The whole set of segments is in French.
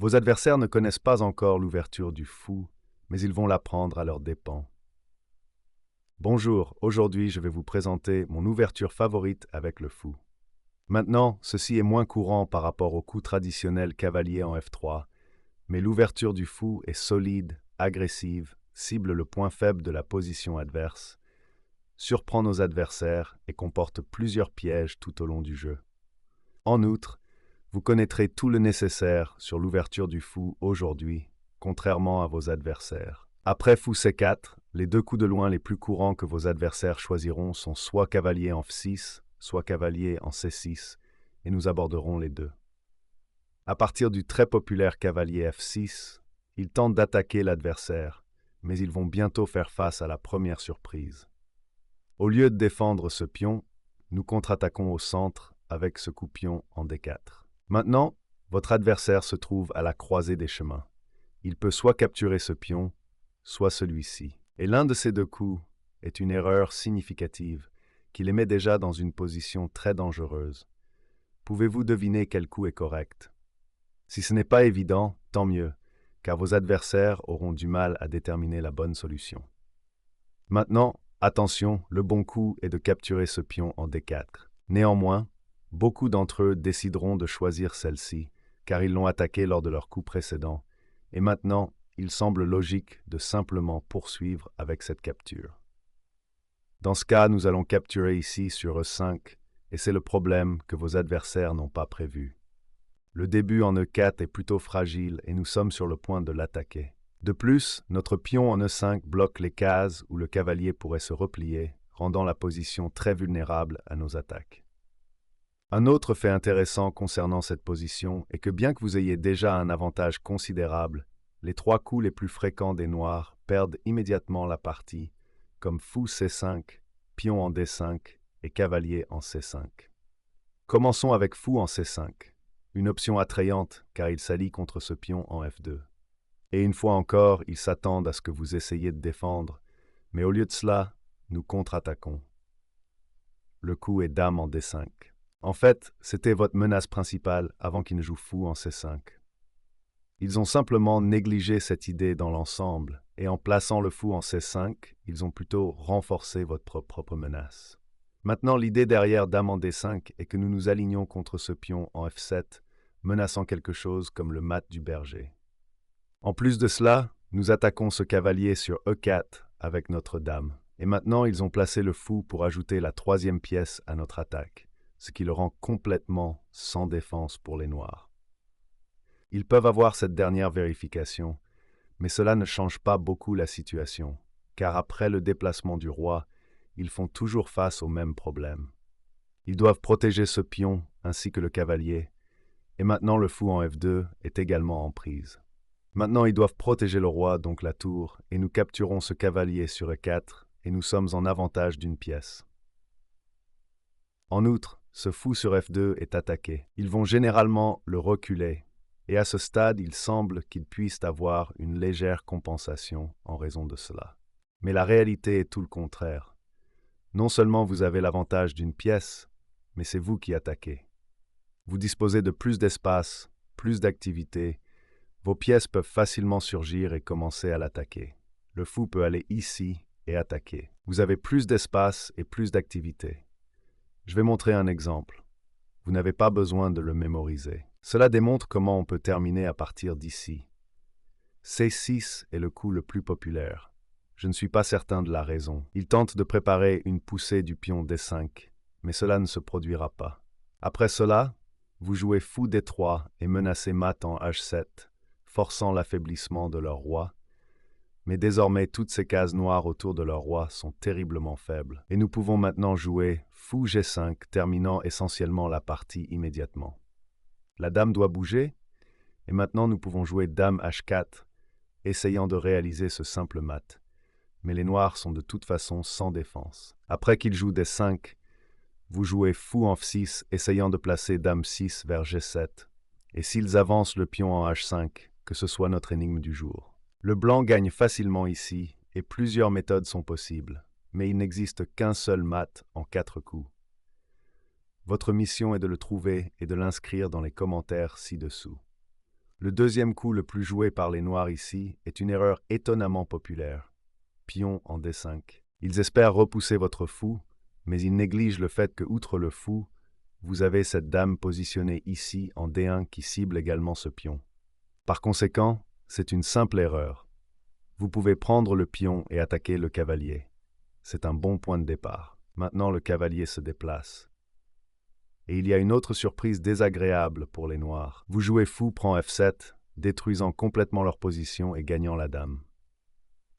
Vos adversaires ne connaissent pas encore l'ouverture du fou, mais ils vont l'apprendre à leurs dépens. Bonjour, aujourd'hui je vais vous présenter mon ouverture favorite avec le fou. Maintenant, ceci est moins courant par rapport au coup traditionnel cavalier en F3, mais l'ouverture du fou est solide, agressive, cible le point faible de la position adverse, surprend nos adversaires et comporte plusieurs pièges tout au long du jeu. En outre, vous connaîtrez tout le nécessaire sur l'ouverture du fou aujourd'hui, contrairement à vos adversaires. Après fou C4, les deux coups de loin les plus courants que vos adversaires choisiront sont soit cavalier en F6, soit cavalier en C6, et nous aborderons les deux. À partir du très populaire cavalier F6, ils tentent d'attaquer l'adversaire, mais ils vont bientôt faire face à la première surprise. Au lieu de défendre ce pion, nous contre-attaquons au centre avec ce coup pion en D4. Maintenant, votre adversaire se trouve à la croisée des chemins. Il peut soit capturer ce pion, soit celui-ci. Et l'un de ces deux coups est une erreur significative qui les met déjà dans une position très dangereuse. Pouvez-vous deviner quel coup est correct? Si ce n'est pas évident, tant mieux, car vos adversaires auront du mal à déterminer la bonne solution. Maintenant, attention, le bon coup est de capturer ce pion en D4. Néanmoins, beaucoup d'entre eux décideront de choisir celle-ci, car ils l'ont attaqué lors de leur coup précédent, et maintenant, il semble logique de simplement poursuivre avec cette capture. Dans ce cas, nous allons capturer ici sur E5, et c'est le problème que vos adversaires n'ont pas prévu. Le début en E4 est plutôt fragile et nous sommes sur le point de l'attaquer. De plus, notre pion en E5 bloque les cases où le cavalier pourrait se replier, rendant la position très vulnérable à nos attaques. Un autre fait intéressant concernant cette position est que bien que vous ayez déjà un avantage considérable, les trois coups les plus fréquents des noirs perdent immédiatement la partie, comme fou C5, pion en D5 et cavalier en C5. Commençons avec fou en C5, une option attrayante car il s'allie contre ce pion en F2. Et une fois encore, ils s'attendent à ce que vous essayiez de défendre, mais au lieu de cela, nous contre-attaquons. Le coup est dame en D5. En fait, c'était votre menace principale avant qu'ils ne jouent fou en C5. Ils ont simplement négligé cette idée dans l'ensemble, et en plaçant le fou en C5, ils ont plutôt renforcé votre propre menace. Maintenant, l'idée derrière dame en D5 est que nous nous alignions contre ce pion en F7, menaçant quelque chose comme le mat du berger. En plus de cela, nous attaquons ce cavalier sur E4 avec notre dame. Et maintenant, ils ont placé le fou pour ajouter la troisième pièce à notre attaque, ce qui le rend complètement sans défense pour les noirs. Ils peuvent avoir cette dernière vérification, mais cela ne change pas beaucoup la situation, car après le déplacement du roi, ils font toujours face au même problème. Ils doivent protéger ce pion ainsi que le cavalier, et maintenant le fou en F2 est également en prise. Maintenant, ils doivent protéger le roi, donc la tour, et nous capturons ce cavalier sur E4, et nous sommes en avantage d'une pièce. En outre, ce fou sur F2 est attaqué. Ils vont généralement le reculer, et à ce stade, il semble qu'ils puissent avoir une légère compensation en raison de cela. Mais la réalité est tout le contraire. Non seulement vous avez l'avantage d'une pièce, mais c'est vous qui attaquez. Vous disposez de plus d'espace, plus d'activité. Vos pièces peuvent facilement surgir et commencer à l'attaquer. Le fou peut aller ici et attaquer. Vous avez plus d'espace et plus d'activité. Je vais montrer un exemple. Vous n'avez pas besoin de le mémoriser. Cela démontre comment on peut terminer à partir d'ici. C6 est le coup le plus populaire. Je ne suis pas certain de la raison. Il tente de préparer une poussée du pion D5, mais cela ne se produira pas. Après cela, vous jouez fou D3 et menacez mat en H7, forçant l'affaiblissement de leur roi. Mais désormais, toutes ces cases noires autour de leur roi sont terriblement faibles, et nous pouvons maintenant jouer fou G5, terminant essentiellement la partie immédiatement. La dame doit bouger, et maintenant nous pouvons jouer dame H4, essayant de réaliser ce simple mat. Mais les noirs sont de toute façon sans défense. Après qu'ils jouent D5, vous jouez fou en F6, essayant de placer dame 6 vers G7, et s'ils avancent le pion en H5, que ce soit notre énigme du jour. Le blanc gagne facilement ici, et plusieurs méthodes sont possibles, mais il n'existe qu'un seul mat en 4 coups. Votre mission est de le trouver et de l'inscrire dans les commentaires ci-dessous. Le deuxième coup le plus joué par les noirs ici est une erreur étonnamment populaire. Pion en D5. Ils espèrent repousser votre fou, mais ils négligent le fait que, outre le fou, vous avez cette dame positionnée ici en D1 qui cible également ce pion. Par conséquent, c'est une simple erreur. Vous pouvez prendre le pion et attaquer le cavalier. C'est un bon point de départ. Maintenant, le cavalier se déplace. Et il y a une autre surprise désagréable pour les noirs. Vous jouez fou prend F7, détruisant complètement leur position et gagnant la dame.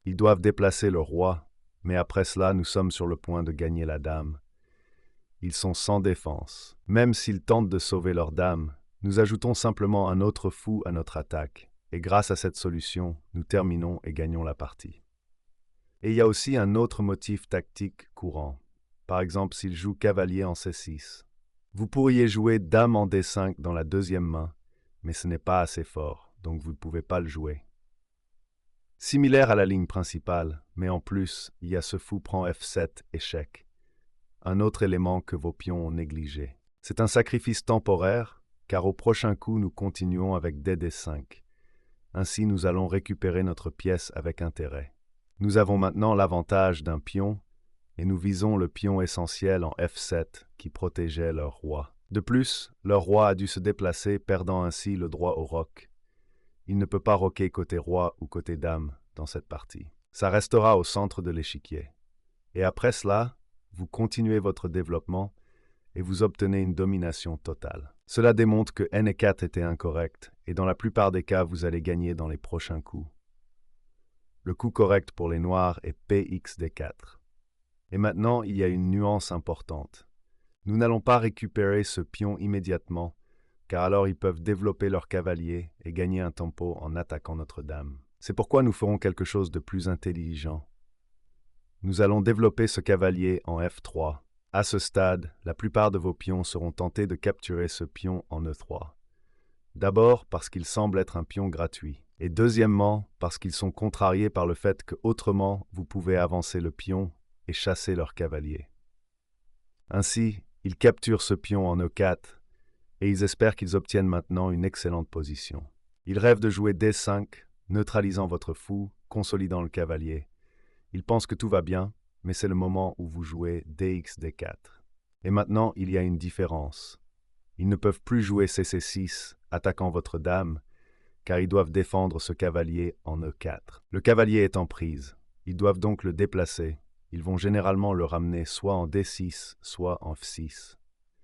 Ils doivent déplacer le roi, mais après cela, nous sommes sur le point de gagner la dame. Ils sont sans défense. Même s'ils tentent de sauver leur dame, nous ajoutons simplement un autre fou à notre attaque, et grâce à cette solution, nous terminons et gagnons la partie. Et il y a aussi un autre motif tactique courant. Par exemple, s'ils jouent cavalier en C6. Vous pourriez jouer dame en D5 dans la deuxième main, mais ce n'est pas assez fort, donc vous ne pouvez pas le jouer. Similaire à la ligne principale, mais en plus, il y a ce fou prend F7, échec. Un autre élément que vos pions ont négligé. C'est un sacrifice temporaire, car au prochain coup, nous continuons avec DD5. Ainsi, nous allons récupérer notre pièce avec intérêt. Nous avons maintenant l'avantage d'un pion, et nous visons le pion essentiel en F7 qui protégeait leur roi. De plus, leur roi a dû se déplacer, perdant ainsi le droit au roc. Il ne peut pas roquer côté roi ou côté dame dans cette partie. Ça restera au centre de l'échiquier. Et après cela, vous continuez votre développement et vous obtenez une domination totale. Cela démontre que N4 était incorrect, et dans la plupart des cas, vous allez gagner dans les prochains coups. Le coup correct pour les noirs est PXD4. Et maintenant, il y a une nuance importante. Nous n'allons pas récupérer ce pion immédiatement, car alors ils peuvent développer leur cavalier et gagner un tempo en attaquant notre dame. C'est pourquoi nous ferons quelque chose de plus intelligent. Nous allons développer ce cavalier en F3. À ce stade, la plupart de vos pions seront tentés de capturer ce pion en E3. D'abord parce qu'il semble être un pion gratuit, et deuxièmement parce qu'ils sont contrariés par le fait que autrement vous pouvez avancer le pion et chasser leur cavalier. Ainsi, ils capturent ce pion en E4, et ils espèrent qu'ils obtiennent maintenant une excellente position. Ils rêvent de jouer D5, neutralisant votre fou, consolidant le cavalier. Ils pensent que tout va bien, mais c'est le moment où vous jouez DXD4. Et maintenant, il y a une différence. Ils ne peuvent plus jouer CC6, attaquant votre dame, car ils doivent défendre ce cavalier en E4. Le cavalier est en prise. Ils doivent donc le déplacer. Ils vont généralement le ramener soit en D6, soit en F6.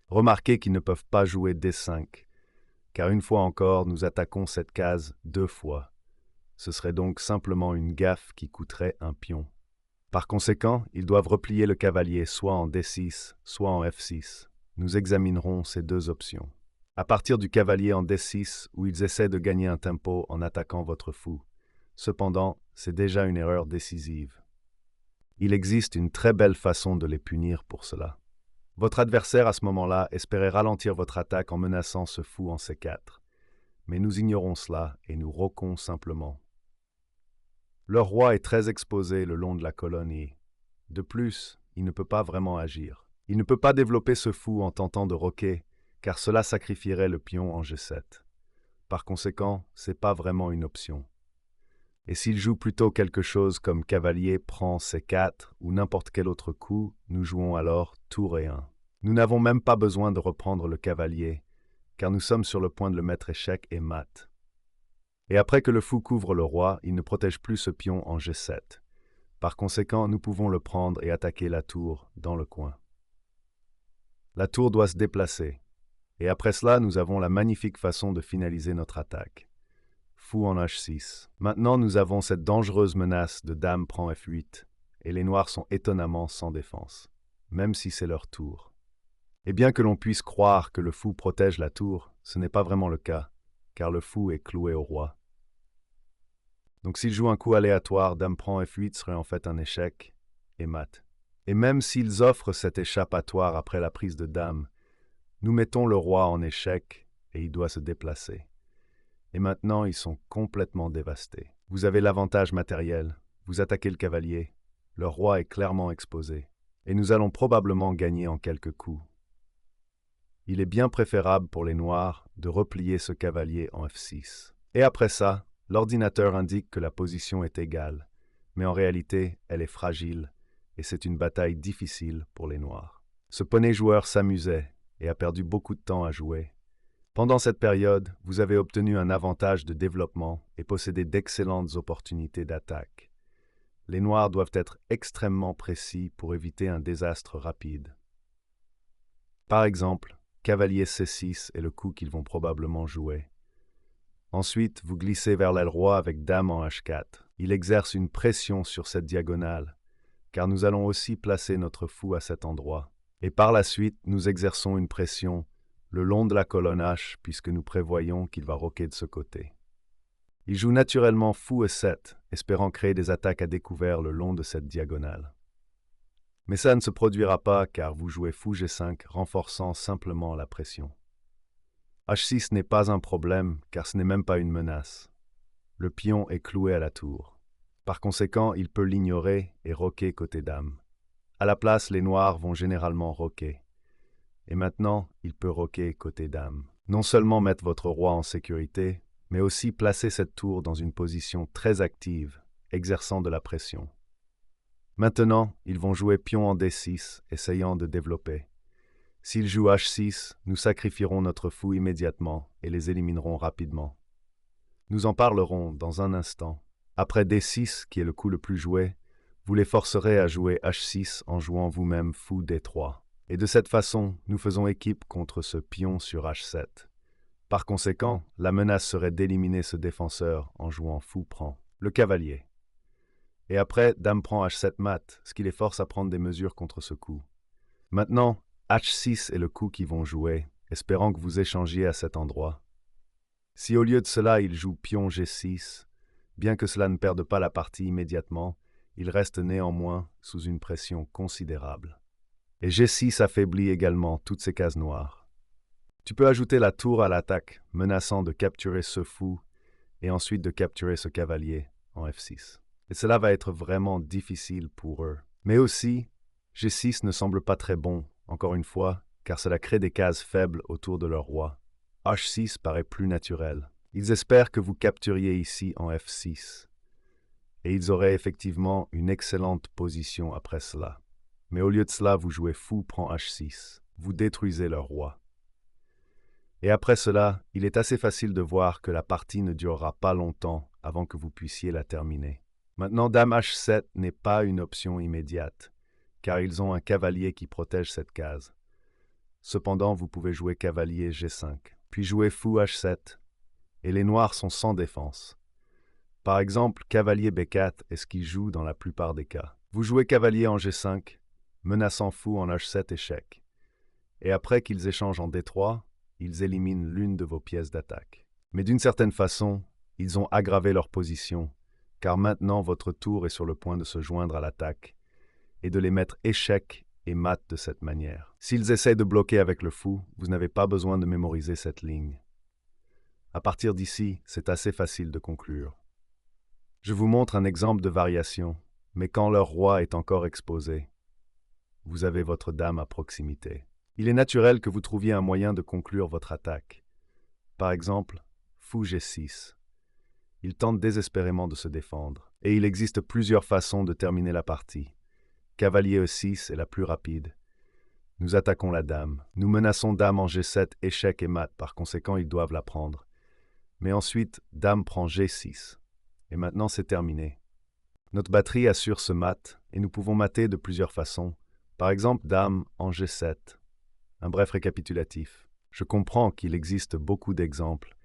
Remarquez qu'ils ne peuvent pas jouer D5, car une fois encore, nous attaquons cette case 2 fois. Ce serait donc simplement une gaffe qui coûterait un pion. Par conséquent, ils doivent replier le cavalier soit en D6, soit en F6. Nous examinerons ces deux options. À partir du cavalier en D6, où ils essaient de gagner un tempo en attaquant votre fou. Cependant, c'est déjà une erreur décisive. Il existe une très belle façon de les punir pour cela. Votre adversaire à ce moment-là espérait ralentir votre attaque en menaçant ce fou en C4. Mais nous ignorons cela et nous roquons simplement. Leur roi est très exposé le long de la colonne I. De plus, il ne peut pas vraiment agir. Il ne peut pas développer ce fou en tentant de roquer, car cela sacrifierait le pion en G7. Par conséquent, ce n'est pas vraiment une option. Et s'il joue plutôt quelque chose comme cavalier prend C4 ou n'importe quel autre coup, nous jouons alors tour E1. Nous n'avons même pas besoin de reprendre le cavalier, car nous sommes sur le point de le mettre échec et mat. Et après que le fou couvre le roi, il ne protège plus ce pion en G7. Par conséquent, nous pouvons le prendre et attaquer la tour dans le coin. La tour doit se déplacer. Et après cela, nous avons la magnifique façon de finaliser notre attaque. Fou en H6. Maintenant, nous avons cette dangereuse menace de dame prend F8, et les noirs sont étonnamment sans défense, même si c'est leur tour. Et bien que l'on puisse croire que le fou protège la tour, ce n'est pas vraiment le cas, car le fou est cloué au roi. Donc s'il joue un coup aléatoire, dame prend F8 serait en fait un échec, et mat. Et même s'ils offrent cet échappatoire après la prise de dame, nous mettons le roi en échec, et il doit se déplacer. Et maintenant, ils sont complètement dévastés. Vous avez l'avantage matériel, vous attaquez le cavalier, le roi est clairement exposé, et nous allons probablement gagner en quelques coups. Il est bien préférable pour les noirs de replier ce cavalier en F6. Et après ça, l'ordinateur indique que la position est égale, mais en réalité, elle est fragile, et c'est une bataille difficile pour les noirs. Ce poney joueur s'amusait et a perdu beaucoup de temps à jouer. Pendant cette période, vous avez obtenu un avantage de développement et possédez d'excellentes opportunités d'attaque. Les noirs doivent être extrêmement précis pour éviter un désastre rapide. Par exemple, cavalier C6 est le coup qu'ils vont probablement jouer. Ensuite, vous glissez vers l'aile roi avec dame en H4. Il exerce une pression sur cette diagonale, car nous allons aussi placer notre fou à cet endroit. Et par la suite, nous exerçons une pression le long de la colonne H, puisque nous prévoyons qu'il va roquer de ce côté. Il joue naturellement fou E7, espérant créer des attaques à découvert le long de cette diagonale. Mais ça ne se produira pas car vous jouez fou G5, renforçant simplement la pression. H6 n'est pas un problème car ce n'est même pas une menace. Le pion est cloué à la tour. Par conséquent, il peut l'ignorer et roquer côté dame. À la place, les noirs vont généralement roquer. Et maintenant, il peut roquer côté dame. Non seulement mettre votre roi en sécurité, mais aussi placer cette tour dans une position très active, exerçant de la pression. Maintenant, ils vont jouer pion en D6, essayant de développer. S'ils jouent H6, nous sacrifierons notre fou immédiatement et les éliminerons rapidement. Nous en parlerons dans un instant. Après D6, qui est le coup le plus joué, vous les forcerez à jouer H6 en jouant vous-même fou D3. Et de cette façon, nous faisons équipe contre ce pion sur H7. Par conséquent, la menace serait d'éliminer ce défenseur en jouant fou prend le cavalier. Et après, dame prend H7 mat, ce qui les force à prendre des mesures contre ce coup. Maintenant, H6 est le coup qu'ils vont jouer, espérant que vous échangiez à cet endroit. Si au lieu de cela, ils jouent pion G6, bien que cela ne perde pas la partie immédiatement, il reste néanmoins sous une pression considérable. Et G6 affaiblit également toutes ces cases noires. Tu peux ajouter la tour à l'attaque, menaçant de capturer ce fou et ensuite de capturer ce cavalier en F6. Et cela va être vraiment difficile pour eux. Mais aussi, G6 ne semble pas très bon, encore une fois, car cela crée des cases faibles autour de leur roi. H6 paraît plus naturel. Ils espèrent que vous capturiez ici en F6. Et ils auraient effectivement une excellente position après cela. Mais au lieu de cela, vous jouez fou prend H6. Vous détruisez leur roi. Et après cela, il est assez facile de voir que la partie ne durera pas longtemps avant que vous puissiez la terminer. Maintenant, dame H7 n'est pas une option immédiate, car ils ont un cavalier qui protège cette case. Cependant, vous pouvez jouer cavalier G5, puis jouer fou H7, et les noirs sont sans défense. Par exemple, cavalier B4 est ce qu'ils jouent dans la plupart des cas. Vous jouez cavalier en G5, menaçant fou en H7 échec. Et après qu'ils échangent en D3, ils éliminent l'une de vos pièces d'attaque. Mais d'une certaine façon, ils ont aggravé leur position, car maintenant votre tour est sur le point de se joindre à l'attaque, et de les mettre échec et mat de cette manière. S'ils essaient de bloquer avec le fou, vous n'avez pas besoin de mémoriser cette ligne. À partir d'ici, c'est assez facile de conclure. Je vous montre un exemple de variation, mais quand leur roi est encore exposé, vous avez votre dame à proximité. Il est naturel que vous trouviez un moyen de conclure votre attaque. Par exemple, fou G6. Il tente désespérément de se défendre, et il existe plusieurs façons de terminer la partie. Cavalier E6 est la plus rapide. Nous attaquons la dame. Nous menaçons dame en G7, échec et mat, par conséquent ils doivent la prendre. Mais ensuite, dame prend G6. Et maintenant c'est terminé. Notre batterie assure ce mat, et nous pouvons mater de plusieurs façons. Par exemple, dame en G7. Un bref récapitulatif. Je comprends qu'il existe beaucoup d'exemples.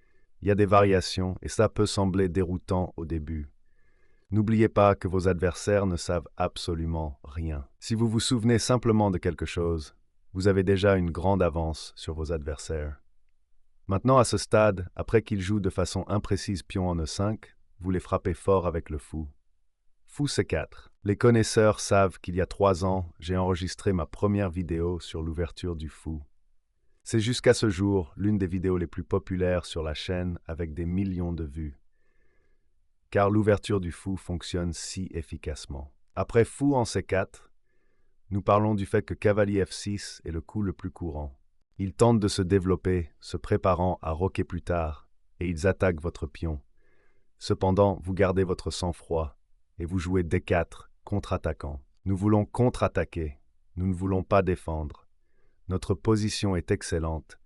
Il y a des variations, et ça peut sembler déroutant au début. N'oubliez pas que vos adversaires ne savent absolument rien. Si vous vous souvenez simplement de quelque chose, vous avez déjà une grande avance sur vos adversaires. Maintenant, à ce stade, après qu'ils jouent de façon imprécise pion en E5, vous les frappez fort avec le fou. Fou C4. Les connaisseurs savent qu'il y a 3 ans, j'ai enregistré ma première vidéo sur l'ouverture du fou. C'est jusqu'à ce jour l'une des vidéos les plus populaires sur la chaîne avec des millions de vues. Car l'ouverture du fou fonctionne si efficacement. Après fou en C4, nous parlons du fait que cavalier F6 est le coup le plus courant. Il tente de se développer, se préparant à roquer plus tard, et ils attaquent votre pion. Cependant, vous gardez votre sang-froid et vous jouez D4, contre-attaquant. Nous voulons contre-attaquer, nous ne voulons pas défendre. Notre position est excellente.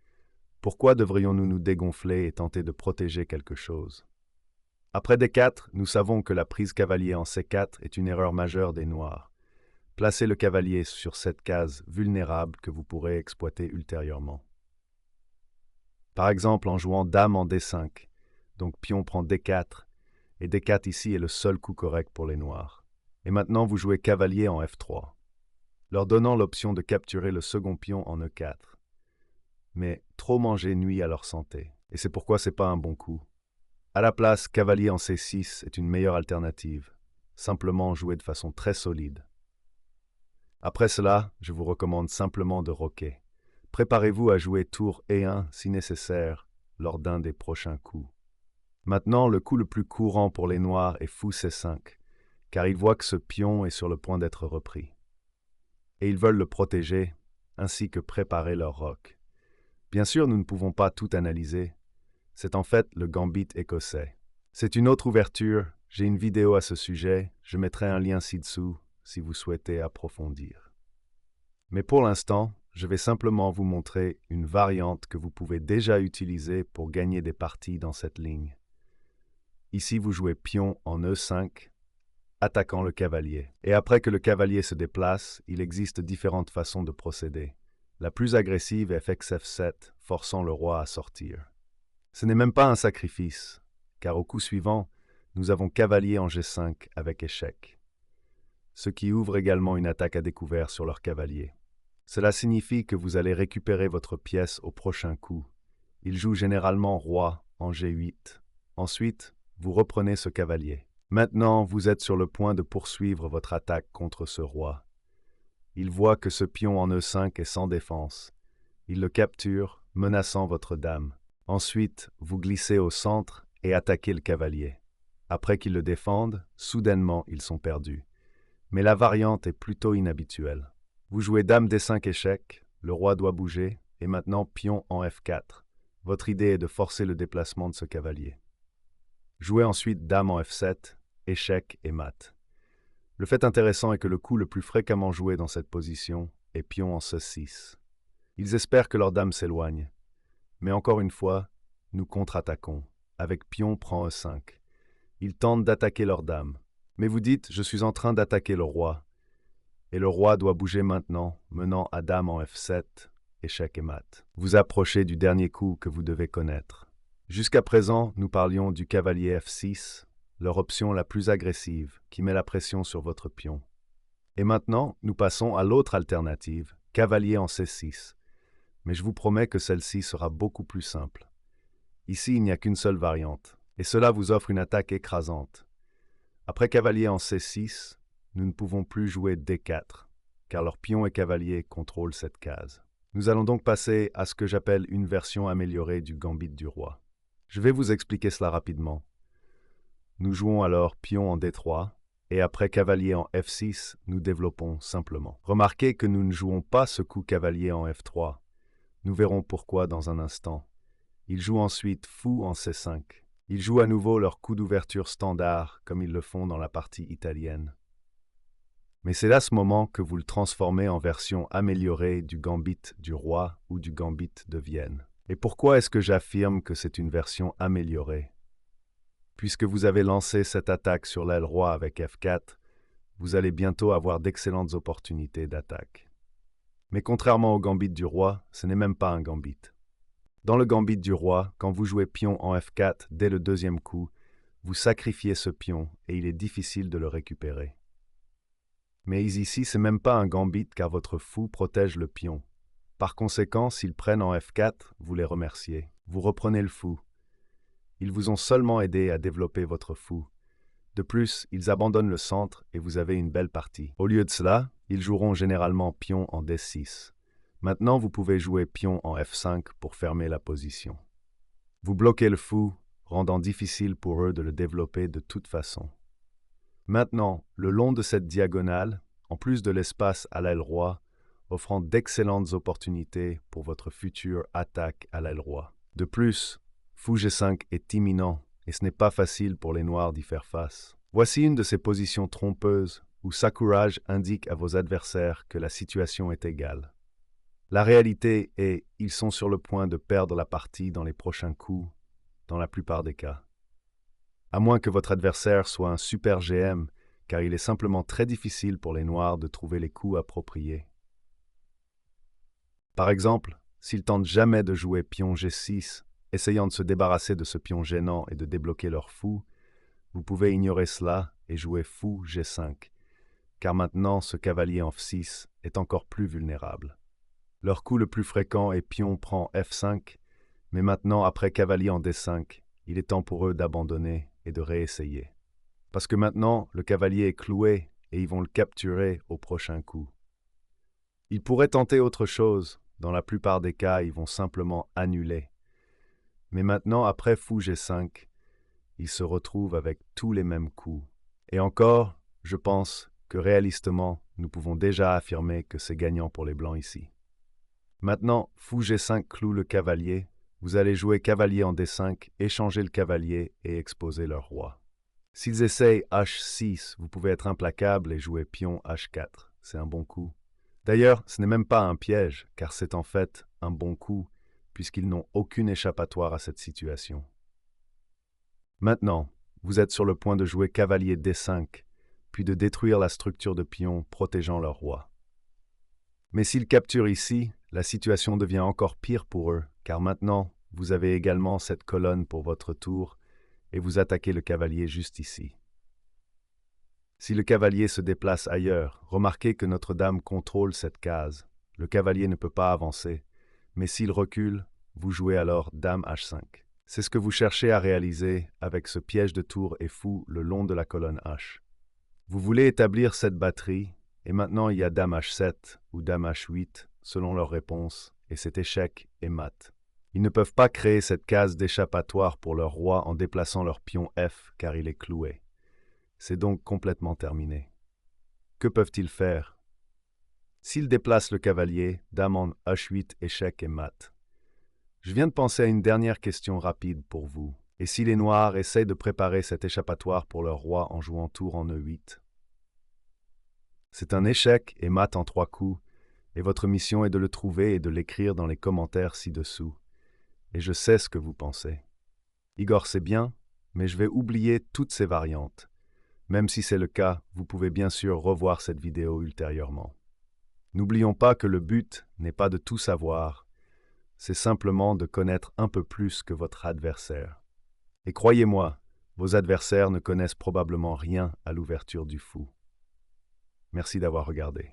Pourquoi devrions-nous nous dégonfler et tenter de protéger quelque chose? Après D4, nous savons que la prise cavalier en C4 est une erreur majeure des Noirs. Placez le cavalier sur cette case vulnérable que vous pourrez exploiter ultérieurement. Par exemple en jouant Dame en D5, donc pion prend D4, et D4 ici est le seul coup correct pour les Noirs. Et maintenant vous jouez cavalier en F3, leur donnant l'option de capturer le second pion en E4. Mais trop manger nuit à leur santé, et c'est pourquoi c'est pas un bon coup. À la place, cavalier en C6 est une meilleure alternative, simplement jouer de façon très solide. Après cela, je vous recommande simplement de roquer. Préparez-vous à jouer tour E1 si nécessaire lors d'un des prochains coups. Maintenant, le coup le plus courant pour les Noirs est fou C5, car ils voient que ce pion est sur le point d'être repris. Et ils veulent le protéger, ainsi que préparer leur roc. Bien sûr, nous ne pouvons pas tout analyser. C'est en fait le gambit écossais. C'est une autre ouverture, j'ai une vidéo à ce sujet, je mettrai un lien ci-dessous si vous souhaitez approfondir. Mais pour l'instant, je vais simplement vous montrer une variante que vous pouvez déjà utiliser pour gagner des parties dans cette ligne. Ici, vous jouez pion en E5, attaquant le cavalier. Et après que le cavalier se déplace, il existe différentes façons de procéder. La plus agressive est FXF7, forçant le roi à sortir. Ce n'est même pas un sacrifice, car au coup suivant, nous avons cavalier en G5 avec échec, ce qui ouvre également une attaque à découvert sur leur cavalier. Cela signifie que vous allez récupérer votre pièce au prochain coup. Il joue généralement roi en G8. Ensuite, vous reprenez ce cavalier. Maintenant, vous êtes sur le point de poursuivre votre attaque contre ce roi. Il voit que ce pion en E5 est sans défense. Il le capture, menaçant votre dame. Ensuite, vous glissez au centre et attaquez le cavalier. Après qu'ils le défendent, soudainement, ils sont perdus. Mais la variante est plutôt inhabituelle. Vous jouez dame D5 échec, le roi doit bouger, et maintenant pion en F4. Votre idée est de forcer le déplacement de ce cavalier. Jouez ensuite dame en F7, échec et mat. Le fait intéressant est que le coup le plus fréquemment joué dans cette position est pion en C6. Ils espèrent que leur dame s'éloigne. Mais encore une fois, nous contre-attaquons, avec pion prend E5. Ils tentent d'attaquer leur dame. Mais vous dites, je suis en train d'attaquer le roi. Et le roi doit bouger maintenant, menant à dame en F7, échec et mat. Vous approchez du dernier coup que vous devez connaître. Jusqu'à présent, nous parlions du cavalier F6, leur option la plus agressive, qui met la pression sur votre pion. Et maintenant, nous passons à l'autre alternative, cavalier en C6. Mais je vous promets que celle-ci sera beaucoup plus simple. Ici, il n'y a qu'une seule variante, et cela vous offre une attaque écrasante. Après cavalier en C6, nous ne pouvons plus jouer D4, car leur pion et cavalier contrôlent cette case. Nous allons donc passer à ce que j'appelle une version améliorée du gambit du roi. Je vais vous expliquer cela rapidement. Nous jouons alors pion en D3, et après cavalier en F6, nous développons simplement. Remarquez que nous ne jouons pas ce coup cavalier en F3. Nous verrons pourquoi dans un instant. Ils jouent ensuite fou en C5. Ils jouent à nouveau leur coup d'ouverture standard, comme ils le font dans la partie italienne. Mais c'est à ce moment que vous le transformez en version améliorée du gambit du roi ou du gambit de Vienne. Et pourquoi est-ce que j'affirme que c'est une version améliorée? Puisque vous avez lancé cette attaque sur l'aile roi avec F4, vous allez bientôt avoir d'excellentes opportunités d'attaque. Mais contrairement au gambit du roi, ce n'est même pas un gambit. Dans le gambit du roi, quand vous jouez pion en F4 dès le deuxième coup, vous sacrifiez ce pion et il est difficile de le récupérer. Mais ici, c'est même pas un gambit car votre fou protège le pion. Par conséquent, s'ils prennent en F4, vous les remerciez. Vous reprenez le fou. Ils vous ont seulement aidé à développer votre fou. De plus, ils abandonnent le centre et vous avez une belle partie. Au lieu de cela, ils joueront généralement pion en D6. Maintenant, vous pouvez jouer pion en F5 pour fermer la position. Vous bloquez le fou, rendant difficile pour eux de le développer de toute façon. Maintenant, le long de cette diagonale, en plus de l'espace à l'aile roi, offrant d'excellentes opportunités pour votre future attaque à l'aile roi. De plus, Fou G5 est imminent et ce n'est pas facile pour les noirs d'y faire face. Voici une de ces positions trompeuses où Sakurage indique à vos adversaires que la situation est égale. La réalité est ils sont sur le point de perdre la partie dans les prochains coups, dans la plupart des cas. À moins que votre adversaire soit un super GM, car il est simplement très difficile pour les noirs de trouver les coups appropriés. Par exemple, s'ils tentent jamais de jouer pion G6, essayant de se débarrasser de ce pion gênant et de débloquer leur fou, vous pouvez ignorer cela et jouer fou G5, car maintenant ce cavalier en F6 est encore plus vulnérable. Leur coup le plus fréquent est pion prend F5, mais maintenant après cavalier en D5, il est temps pour eux d'abandonner et de réessayer. Parce que maintenant, le cavalier est cloué et ils vont le capturer au prochain coup. Ils pourraient tenter autre chose, dans la plupart des cas, ils vont simplement annuler. Mais maintenant, après fou G5, ils se retrouvent avec tous les mêmes coups. Et encore, je pense que réalistement, nous pouvons déjà affirmer que c'est gagnant pour les blancs ici. Maintenant, fou G5 cloue le cavalier, vous allez jouer cavalier en D5, échanger le cavalier et exposer leur roi. S'ils essayent H6, vous pouvez être implacable et jouer pion H4. C'est un bon coup. D'ailleurs, ce n'est même pas un piège, car c'est en fait un bon coup, puisqu'ils n'ont aucune échappatoire à cette situation. Maintenant, vous êtes sur le point de jouer cavalier D5, puis de détruire la structure de pion protégeant leur roi. Mais s'ils capturent ici, la situation devient encore pire pour eux, car maintenant, vous avez également cette colonne pour votre tour, et vous attaquez le cavalier juste ici. Si le cavalier se déplace ailleurs, remarquez que notre dame contrôle cette case. Le cavalier ne peut pas avancer, mais s'il recule, vous jouez alors dame H5. C'est ce que vous cherchez à réaliser avec ce piège de tour et fou le long de la colonne H. Vous voulez établir cette batterie, et maintenant il y a dame H7 ou dame H8, selon leur réponse, et cet échec est mat. Ils ne peuvent pas créer cette case d'échappatoire pour leur roi en déplaçant leur pion F, car il est cloué. C'est donc complètement terminé. Que peuvent-ils faire? S'ils déplacent le cavalier, dame en H8, échec et mat. Je viens de penser à une dernière question rapide pour vous. Et si les noirs essayent de préparer cet échappatoire pour leur roi en jouant tour en E8? C'est un échec et mat en 3 coups, et votre mission est de le trouver et de l'écrire dans les commentaires ci-dessous. Et je sais ce que vous pensez. Igor, c'est bien, mais je vais oublier toutes ces variantes. Même si c'est le cas, vous pouvez bien sûr revoir cette vidéo ultérieurement. N'oublions pas que le but n'est pas de tout savoir, c'est simplement de connaître un peu plus que votre adversaire. Et croyez-moi, vos adversaires ne connaissent probablement rien à l'ouverture du fou. Merci d'avoir regardé.